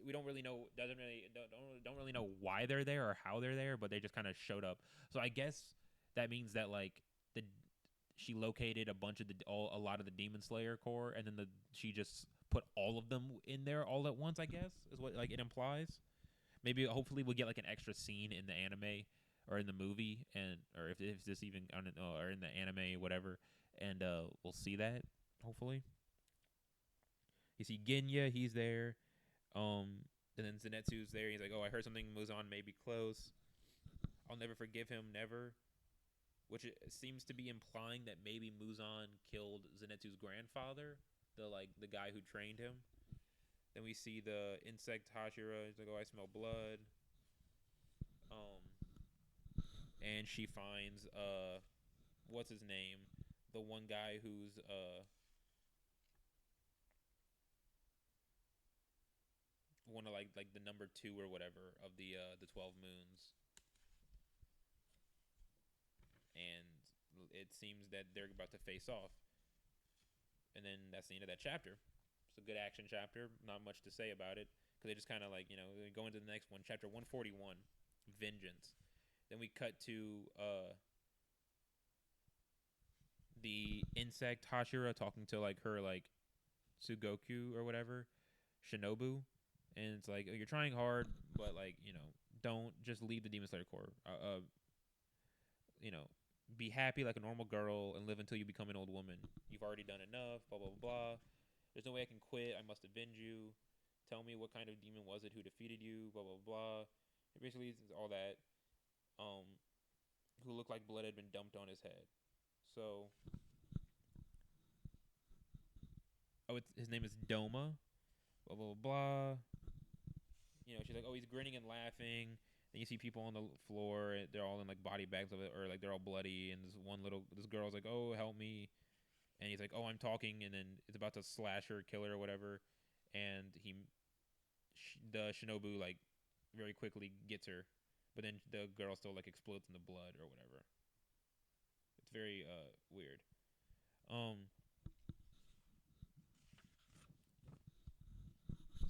We don't really know. Don't really know why they're there or how they're there, but they just kind of showed up. So I guess that means that like the she located a bunch of a lot of the Demon Slayer core, and then she just put all of them in there all at once. I guess is what like it implies. Maybe hopefully we'll get like an extra scene in the anime or in the movie, and or if this even I don't know, or in the anime whatever, and we'll see that hopefully. You see Genya, he's there. And then Zenitsu's there. He's like, "Oh, I heard something Muzan may be close. I'll never forgive him, never." Which it seems to be implying that maybe Muzan killed Zenitsu's grandfather, the guy who trained him. Then we see the insect Hashira. He's like, "Oh, I smell blood." Um, and she finds what's his name, the one guy who's one of like the number two or whatever of the 12 moons, and it seems that they're about to face off. And then that's the end of that chapter. It's a good action chapter. Not much to say about it because they just kind of like they go into the next one, chapter 141, Vengeance. Then we cut to the insect Hashira talking to like her like Tsugoku or whatever, Shinobu, and it's like, oh, you're trying hard, but like don't just leave the Demon Slayer Corps. You know, be happy like a normal girl and live until you become an old woman. You've already done enough. Blah blah blah. There's no way I can quit. I must avenge you. Tell me what kind of demon was it who defeated you? Blah blah blah. It basically, it's all that. Um, who looked like blood had been dumped on his head. So, oh, his name is Doma. Blah blah blah. She's like, oh, he's grinning and laughing. Then you see people on the floor. They're all in like body bags of it, or like they're all bloody. And this girl's like, oh, help me. And he's like, oh, I'm talking. And then it's about to slash her, kill her, or whatever. And the Shinobu like very quickly gets her, but then the girl still like explodes in the blood or whatever. It's very weird. Um.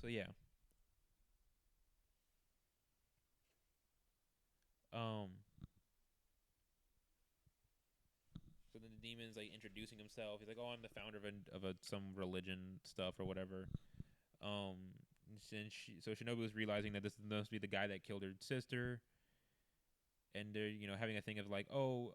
So yeah. Um. So then the demon's like introducing himself. He's like, "Oh, I'm the founder of some religion stuff or whatever." Um. So Shinobu is realizing that this must be the guy that killed her sister, and they're having a thing of like, "Oh,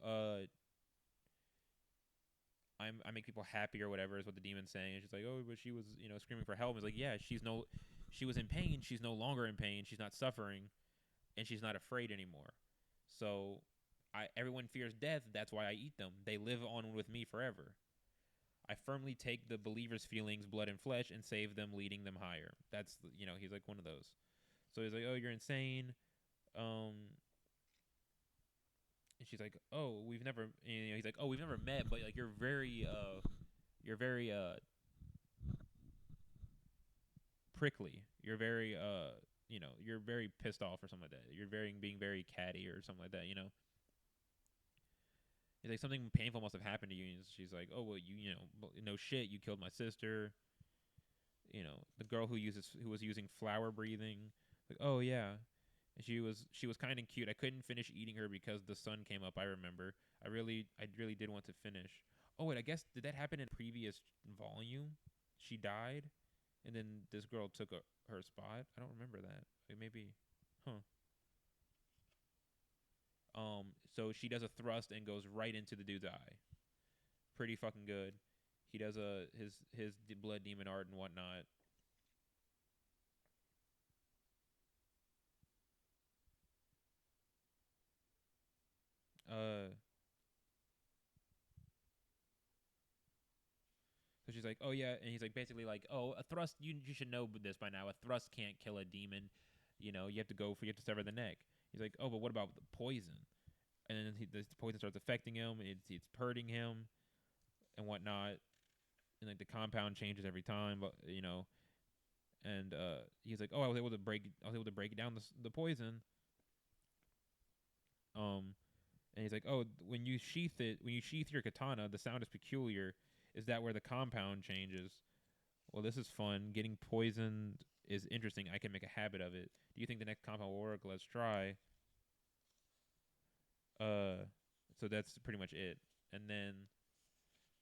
I make people happy or whatever," is what the demon's saying. And she's like, "Oh, but she was screaming for help." And it's like, "Yeah, she was in pain. She's no longer in pain. She's not suffering, and she's not afraid anymore. So, everyone fears death. That's why I eat them. They live on with me forever. I firmly take the believer's feelings, blood and flesh, and save them, leading them higher." That's he's like one of those. So he's like, "Oh, you're insane." Um, and she's like, "Oh, we've never." He's like, "Oh, we've never met, but like you're very prickly. You're very you're very pissed off or something like that. You're very being very catty or something like that. He's like, something painful must have happened to you. And she's like, oh well, no shit, you killed my sister. The girl who was using flower breathing. Like, oh yeah, and she was kind of cute. I couldn't finish eating her because the sun came up. I remember. I really did want to finish. Oh wait, I guess did that happen in a previous volume? She died, and then this girl took her spot. I don't remember that. Like maybe, huh? So she does a thrust and goes right into the dude's eye. Pretty fucking good. He does his blood demon art and whatnot. she's like, oh yeah, and he's like basically like, oh, a thrust, you should know this by now. A thrust can't kill a demon. You have to you have to sever the neck. He's like, oh, but what about the poison? And then the poison starts affecting him. It's hurting him and whatnot. And like the compound changes every time, but and he's like, oh, I was able to break down the poison. Um, and he's like, oh, when you sheath your katana, the sound is peculiar. Is that where the compound changes? Well, this is fun. Getting poisoned is interesting. I can make a habit of it. Do you think the next compound will work? Let's try. Uh, so that's pretty much it. And then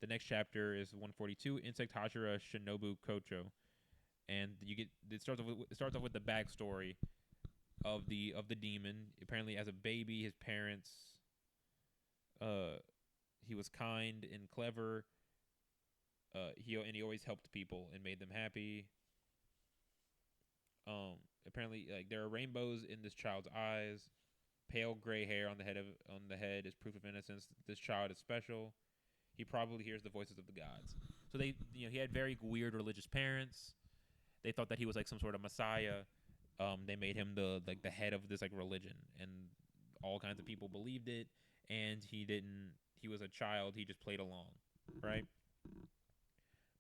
the next chapter is 142, Insect Hashira Shinobu Kocho, and it starts off with the backstory of the demon. Apparently, as a baby, his parents, uh, he was kind and clever. He always helped people and made them happy. Apparently, like there are rainbows in this child's eyes. Pale gray hair on the head is proof of innocence. This child is special. He probably hears the voices of the gods. So he had very weird religious parents. They thought that he was like some sort of messiah. They made him the head of this like religion, and all kinds of people believed it. And he didn't. He was a child. He just played along, right?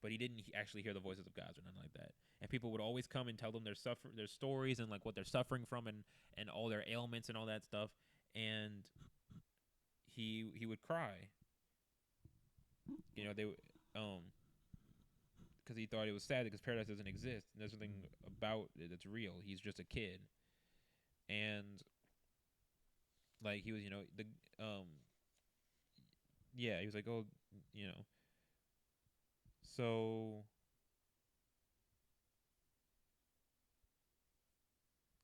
But he didn't actually hear the voices of gods or nothing like that. And people would always come and tell them their stories and like what they're suffering from and all their ailments and all that stuff. And he would cry. They because he thought it was sad because paradise doesn't exist. And there's something about it that's real. He's just a kid, and like he was, the yeah, he was like, oh, you know, so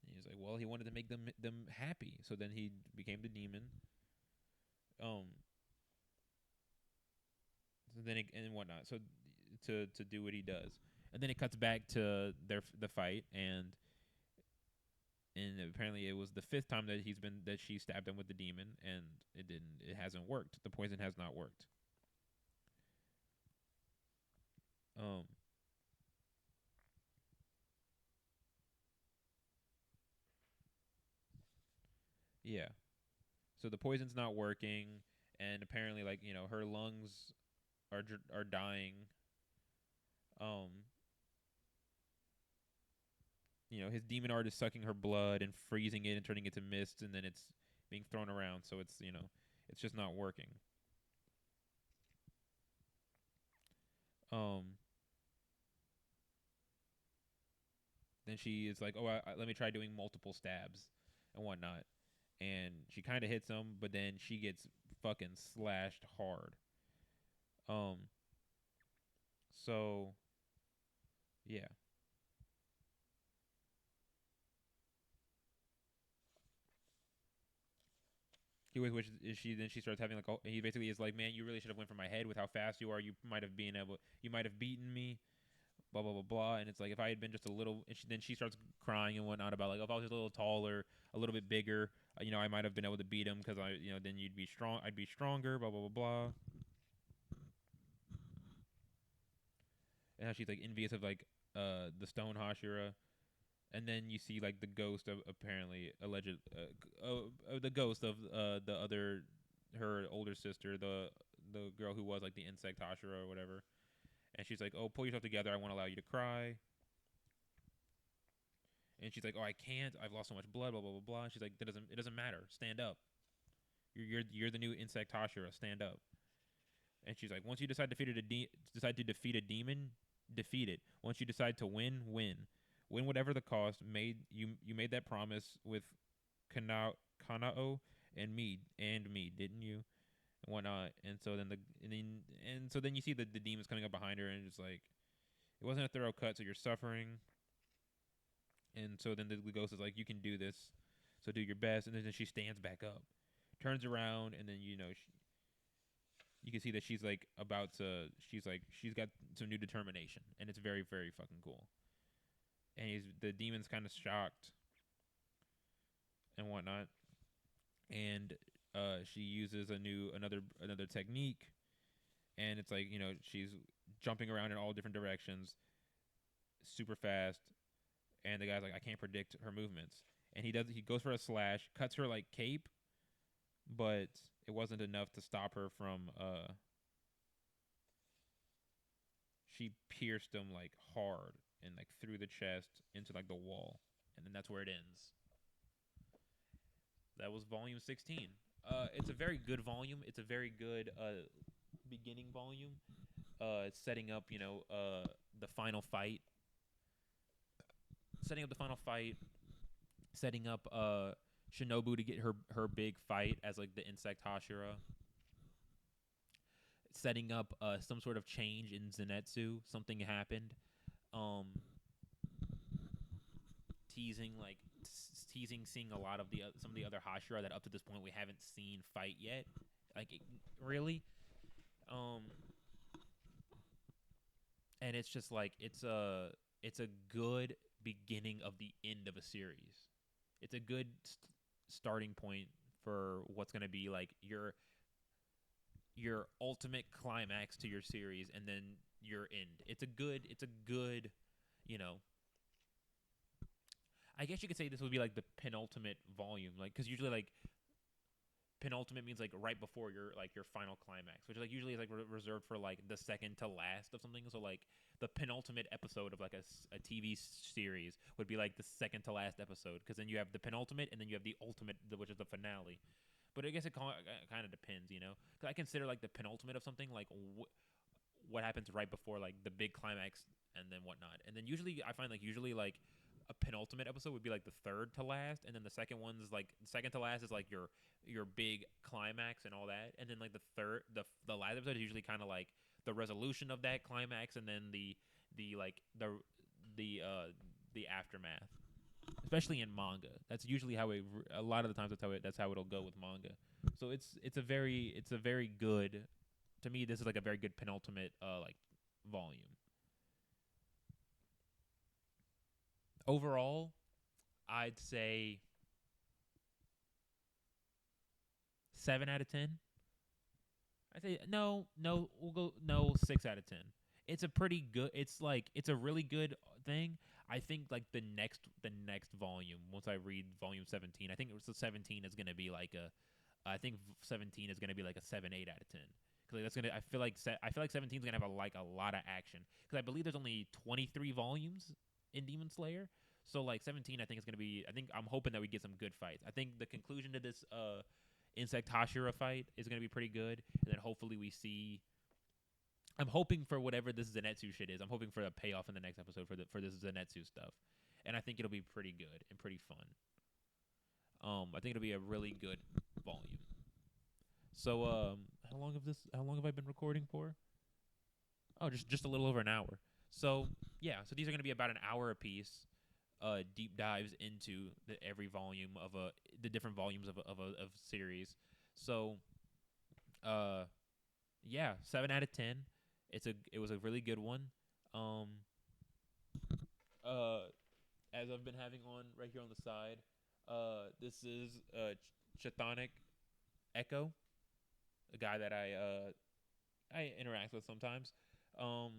he was like, well, he wanted to make them happy, so then he became the demon. Um, so then and whatnot. So to do what he does, and then it cuts back to the fight, and apparently it was the fifth time that she stabbed him with the demon, and it hasn't worked. The poison has not worked. Um, yeah. So the poison's not working, and apparently, like her lungs are dying. Um, his demon art is sucking her blood and freezing it and turning it to mist, and then it's being thrown around. So it's just not working. Um, then she is like, "Oh, let me try doing multiple stabs and whatnot," and she kind of hits him, but then she gets fucking slashed hard. Um, so yeah, which is she then she starts having like he basically is like, man, you really should have went for my head with how fast you are. You might have beaten me, blah blah blah blah. And it's like if I had been just a little, and then she starts crying and whatnot about like, if I was just a little taller, a little bit bigger, I might have been able to beat him because then you'd be strong, I'd be stronger, blah blah blah blah. And how she's like envious of like the stone Hashira, and then you see like the ghost of apparently alleged the ghost of the other her older sister, the girl who was like the insect Hashira or whatever. And she's like, "Oh, pull yourself together. I won't allow you to cry." And she's like, "Oh, I can't. I've lost so much blood. Blah blah blah blah." And she's like, It doesn't matter. Stand up. You're the new insect Hashira. Stand up." And she's like, "Once you decide to defeat a demon, defeat it. Once you decide to win. Win whatever the cost. You made that promise with Kanao and me, didn't you?" And whatnot. And so then you see the demons coming up behind her, and it's like, it wasn't a thorough cut, so you're suffering. And so then the ghost is like, you can do this, so do your best. And then she stands back up, turns around, and then you can see that she's like she's got some new determination, and it's very very fucking cool. And the demon's kind of shocked and whatnot, and she uses another technique, and it's like, she's jumping around in all different directions, super fast, and the guy's like, I can't predict her movements, and he goes for a slash, cuts her like cape, but it wasn't enough to stop her from she pierced him like hard and like through the chest into like the wall, and then that's where it ends. That was volume 16. It's a very good volume. It's a very good beginning volume. It's setting up, the final fight. Setting up the final fight. Setting up Shinobu to get her big fight as like the insect Hashira. Setting up some sort of change in Zenitsu. Something happened. Um, teasing like teasing seeing a lot of the some of the other Hashira that up to this point we haven't seen fight yet. Like really. Um, and it's just like it's a good beginning of the end of a series. It's a good starting point for what's going to be like your ultimate climax to your series, and then your end. It's a good, you know. I guess you could say this would be like the penultimate volume, like because usually like penultimate means like right before your final climax, which like usually is like reserved for like the second to last of something. So like the penultimate episode of like a TV series would be like the second to last episode, because then you have the penultimate and then you have the ultimate, which is the finale. But I guess it kind of depends, you know. Because I consider like the penultimate of something like what happens right before like the big climax and then whatnot. And then usually I find like a penultimate episode would be like the third to last, and then the second one's like the second to last is like your big climax and all that, and then like the last episode is usually kind of like the resolution of that climax, and then the like the aftermath. Especially in manga, that's usually how a lot of the times that's how it'll go with manga. So it's a very good, to me this is like a very good penultimate like volume. Overall, I'd say 7 out of 10. I say no. We'll go no 6 out of 10. It's a pretty good. It's a really good thing. I think like the next volume, once I read volume 17, I think it was the 17 is gonna be like a. I think 17 is gonna be like a 7 8 out of 10. Because that's gonna. I feel like 17 is gonna have a lot of action. Because I believe there's only 23 volumes in Demon Slayer. So like 17, I think it's gonna be. I'm hoping that we get some good fights. I think the conclusion to this Insect Hashira fight is going to be pretty good. And then hopefully we see. I'm hoping for whatever this Zenitsu shit is. I'm hoping for a payoff in the next episode for this Zenitsu stuff, and I think it'll be pretty good and pretty fun. I think it'll be a really good volume. So how long have I been recording for? Oh, just a little over an hour. So yeah, so these are going to be about an hour apiece. Deep dives into every volume of the different volumes of series. So, yeah, 7 out of 10. It was a really good one. Um, uh, as I've been having on right here on the side, this is Chthonic Echo, a guy that I interact with sometimes. Um,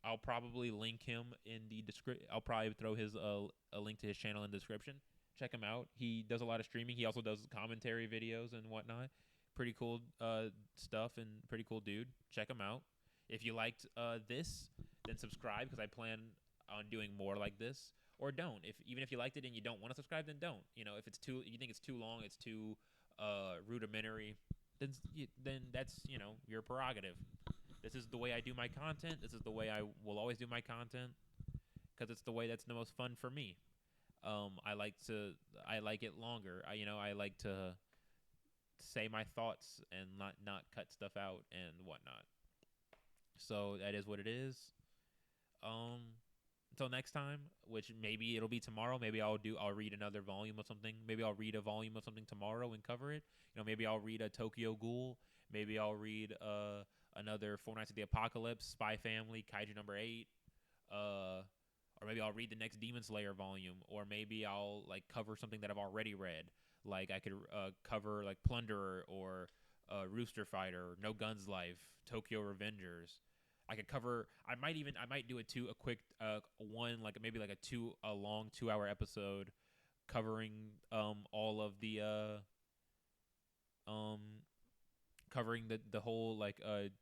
I'll probably link him in the description. I'll probably throw his a link to his channel in the description. Check him out. He does a lot of streaming. He also does commentary videos and whatnot. Pretty cool stuff, and pretty cool dude. Check him out. If you liked this, then subscribe, because I plan on doing more like this. Or don't. Even if you liked it and you don't want to subscribe, then don't. You know, if you think it's too long, it's too rudimentary, then that's your prerogative. This is the way I do my content. This is the way I will always do my content, because it's the way that's the most fun for me. I like it longer. I like to say my thoughts and not cut stuff out and whatnot. So that is what it is. Until next time, which maybe it'll be tomorrow. Maybe I'll read another volume of something. Maybe I'll read a volume of something tomorrow and cover it. Maybe I'll read a Tokyo Ghoul. Maybe I'll read another Four Nights of the Apocalypse, Spy Family, Kaiju number 8. Or maybe I'll read the next Demon Slayer volume. Or maybe I'll like cover something that I've already read. Like I could cover like Plunderer, or Rooster Fighter, No Guns Life, Tokyo Revengers. I could cover. I might do a quick one like maybe like a long 2 hour episode covering all of the um covering the whole like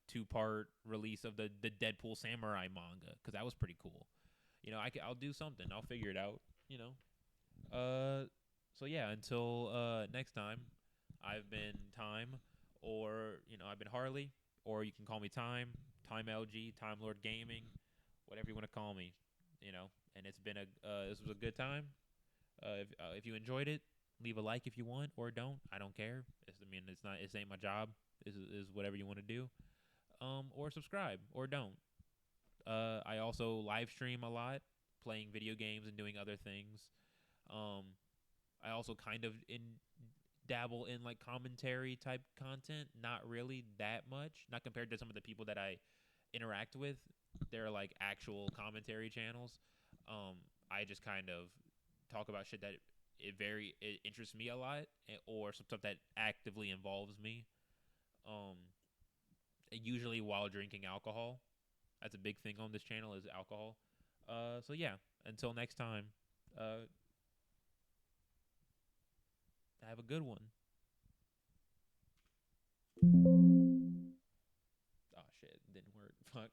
2 part release of the Deadpool Samurai manga because that was pretty cool. I'll do something. I'll figure it out. You know. So yeah. Until next time, I've been Time, or I've been Harley, or you can call me Time LG, Time Lord Gaming, whatever you want to call me. And it's been this was a good time. If you enjoyed it, leave a like if you want, or don't. I don't care. It's not. It ain't my job. Is whatever you want to do. Or subscribe, or don't. I also live stream a lot, playing video games and doing other things. Um, I also kind of dabble in like commentary type content. Not really that much. Not compared to some of the people that I interact with. They're like actual commentary channels. I just kind of talk about shit that it interests me a lot, or some stuff that actively involves me. Um, Usually while drinking alcohol. That's a big thing on this channel is alcohol. So yeah. Until next time. Uh, have a good one. Oh shit, didn't work. Fuck.